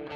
So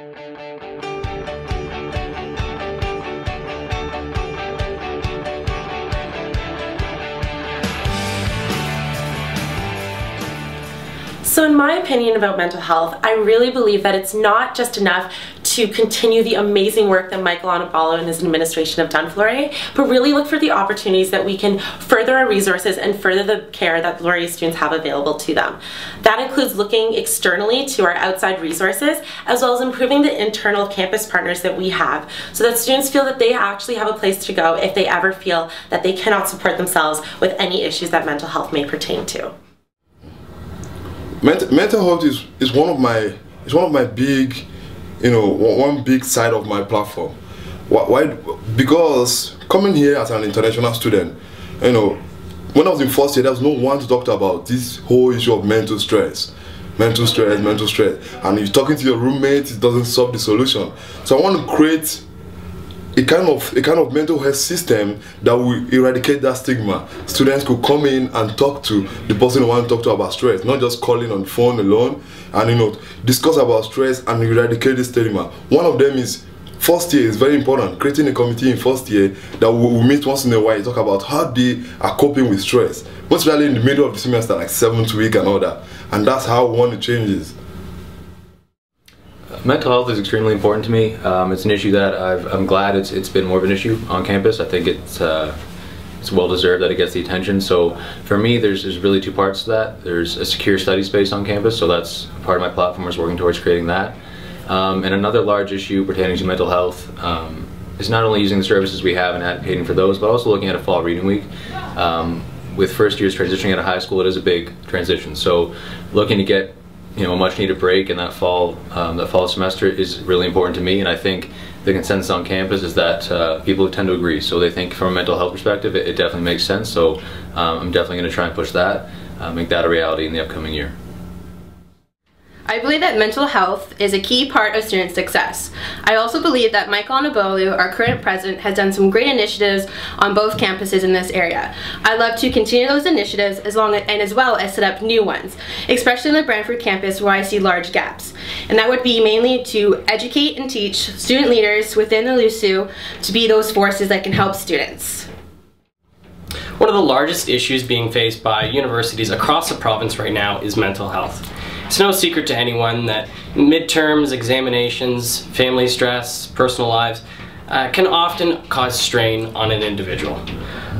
in my opinion about mental health, I really believe that it's not just enough to continue the amazing work that Michael Okwubido and his administration have done for Laurier, but really look for the opportunities that we can further our resources and further the care that Laurier students have available to them. That includes looking externally to our outside resources, as well as improving the internal campus partners that we have, so that students feel that they actually have a place to go if they ever feel that they cannot support themselves with any issues that mental health may pertain to. Mental health is one of my big, one big side of my platform. Why? Because coming here as an international student, when I was in first year, there was no one to talk about this whole issue of mental stress. Mental stress, and you're talking to your roommate, it doesn't solve the solution. So I want to create a kind of mental health system that will eradicate that stigma. Students could come in and talk to the person who want to talk to about stress, not just calling on the phone alone, and discuss about stress and eradicate the stigma. One of them is first year is very important. Creating a committee in first year that we meet once in a while, talk about how they are coping with stress, most especially in the middle of the semester, like 7th week and all that. And that's how we want to change this. Mental health is extremely important to me. It's an issue that I'm glad it's been more of an issue on campus. I think it's well deserved that it gets the attention. So for me, there's really two parts to that. There's a secure study space on campus, so that's part of my platform is working towards creating that. And another large issue pertaining to mental health is not only using the services we have and advocating for those, but also looking at a fall reading week. With first years transitioning out of high school, it is a big transition. So looking to get a much needed break in that fall semester is really important to me, and I think the consensus on campus is that people tend to agree. So they think from a mental health perspective it definitely makes sense. So I'm definitely going to try and push that, make that a reality in the upcoming year. I believe that mental health is a key part of student success. I also believe that Michael Okwubido, our current president, has done some great initiatives on both campuses in this area. I'd love to continue those initiatives as well as set up new ones, especially in the Brantford campus where I see large gaps. And that would be mainly to educate and teach student leaders within the WLUSU to be those forces that can help students. One of the largest issues being faced by universities across the province right now is mental health. It's no secret to anyone that midterms, examinations, family stress, personal lives can often cause strain on an individual.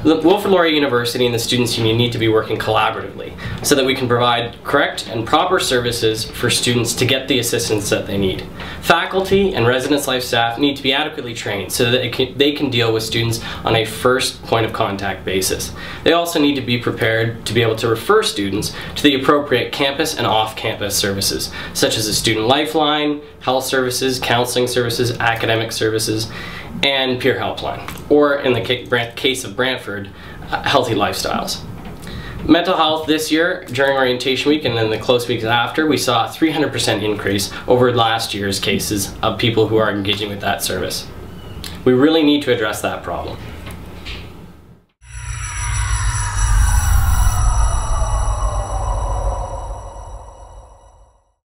The Wilfrid Laurier University and the Students' Union need to be working collaboratively so that we can provide correct and proper services for students to get the assistance that they need. Faculty and residence life staff need to be adequately trained so that they can deal with students on a first point of contact basis. They also need to be prepared to be able to refer students to the appropriate campus and off-campus services, such as a student lifeline, health services, counseling services, academic services, and peer helpline, or in the case of Brantford, healthy lifestyles. Mental health this year, during orientation week and then the close weeks after, we saw a 300% increase over last year's cases of people who are engaging with that service. We really need to address that problem.